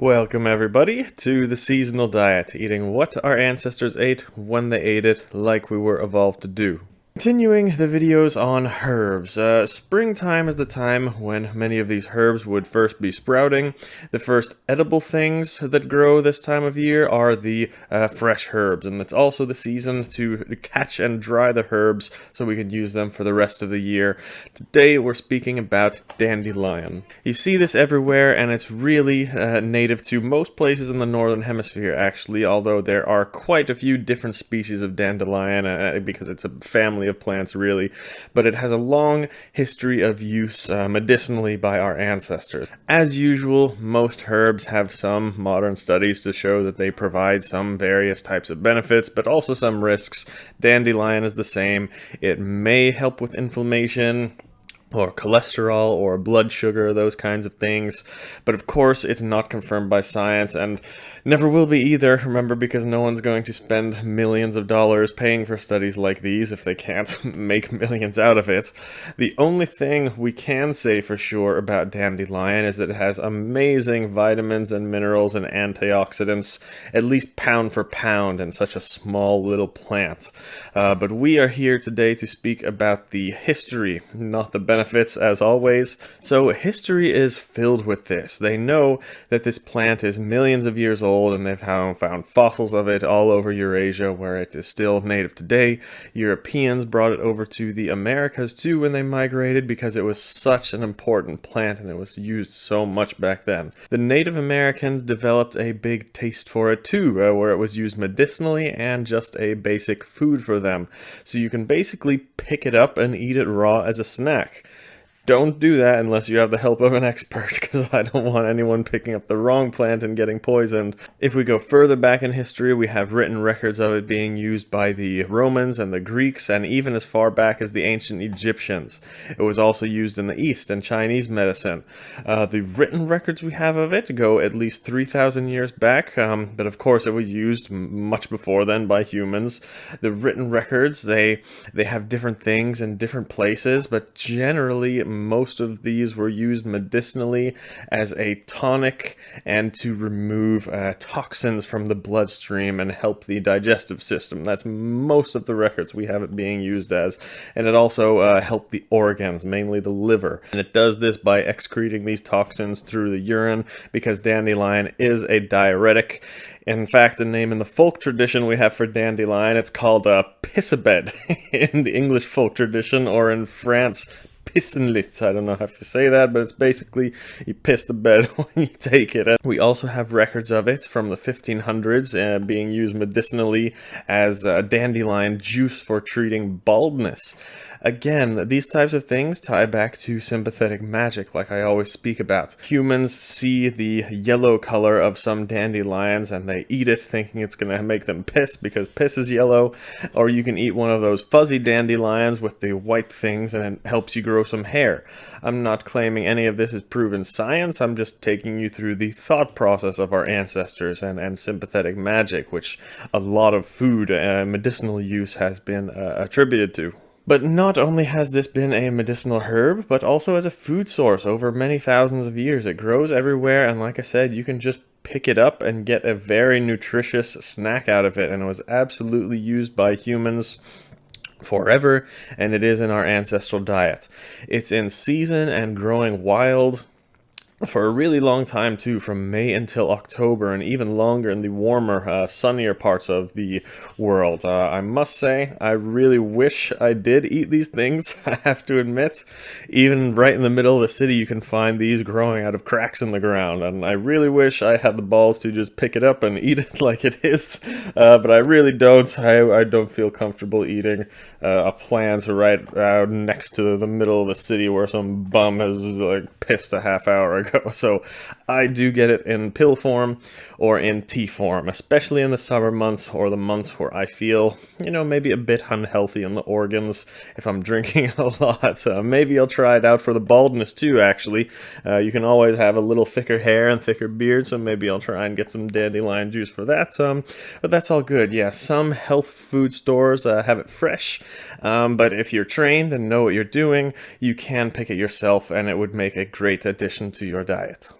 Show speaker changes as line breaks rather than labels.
Welcome everybody to the seasonal diet, eating what our ancestors ate when they ate it like we were evolved to do. Continuing the videos on herbs. Springtime is the time when many of these herbs would first be sprouting. The first edible things that grow this time of year are the fresh herbs, and it's also the season to catch and dry the herbs so we can use them for the rest of the year. Today we're speaking about dandelion. You see this everywhere, and it's really native to most places in the northern hemisphere actually, although there are quite a few different species of dandelion because it's a family of plants really, but it has a long history of use medicinally by our ancestors. As usual, most herbs have some modern studies to show that they provide some various types of benefits, but also some risks. Dandelion is the same. It may help with inflammation, or cholesterol, or blood sugar, those kinds of things. But of course, it's not confirmed by science, and never will be either, remember, because no one's going to spend millions of dollars paying for studies like these if they can't make millions out of it. The only thing we can say for sure about dandelion is that it has amazing vitamins and minerals and antioxidants, at least pound for pound, in such a small little plant. But we are here today to speak about the history, not the benefits, as always. So history is filled with this. They know that this plant is millions of years old, and they've found fossils of it all over Eurasia, where it is still native today. Europeans brought it over to the Americas too when they migrated, because it was such an important plant and it was used so much back then. The Native Americans developed a big taste for it too, where it was used medicinally and just a basic food for them. So you can basically pick it up and eat it raw as a snack. Don't do that unless you have the help of an expert, because I don't want anyone picking up the wrong plant and getting poisoned. If we go further back in history, we have written records of it being used by the Romans and the Greeks, and even as far back as the ancient Egyptians. It was also used in the East and Chinese medicine. The written records we have of it go at least 3,000 years back, but of course it was used much before then by humans. The written records, they have different things in different places, but generally most of these were used medicinally as a tonic and to remove toxins from the bloodstream and help the digestive system. That's most of the records we have it being used as. And it also helped the organs, mainly the liver. And it does this by excreting these toxins through the urine, because dandelion is a diuretic. In fact, the name in the folk tradition we have for dandelion, it's called pissabed in the English folk tradition, or in France, pissenlit. I don't know how to say that, but it's basically you piss the bed when you take it. And we also have records of it from the 1500s being used medicinally as dandelion juice for treating baldness. Again, these types of things tie back to sympathetic magic, like I always speak about. Humans see the yellow color of some dandelions and they eat it thinking it's going to make them piss because piss is yellow, or you can eat one of those fuzzy dandelions with the white things and it helps you grow some hair. I'm not claiming any of this is proven science, I'm just taking you through the thought process of our ancestors and sympathetic magic, which a lot of food medicinal use has been attributed to. But not only has this been a medicinal herb, but also as a food source over many thousands of years. It grows everywhere, and like I said, you can just pick it up and get a very nutritious snack out of it, and it was absolutely used by humans forever, and it is in our ancestral diet. It's in season and growing wild for a really long time too, from May until October, and even longer in the warmer, sunnier parts of the world. I must say, I really wish I did eat these things, I have to admit. Even right in the middle of the city you can find these growing out of cracks in the ground, and I really wish I had the balls to just pick it up and eat it like it is, but I really don't. I don't feel comfortable eating a plant right next to the middle of the city where some bum has like pissed a half hour ago. So I do get it in pill form or in tea form, especially in the summer months or the months where I feel, maybe a bit unhealthy in the organs if I'm drinking a lot. Maybe I'll try it out for the baldness too, actually. You can always have a little thicker hair and thicker beard, so maybe I'll try and get some dandelion juice for that. But that's all good. Yeah, some health food stores have it fresh, but if you're trained and know what you're doing, you can pick it yourself, and it would make a great addition to your diet.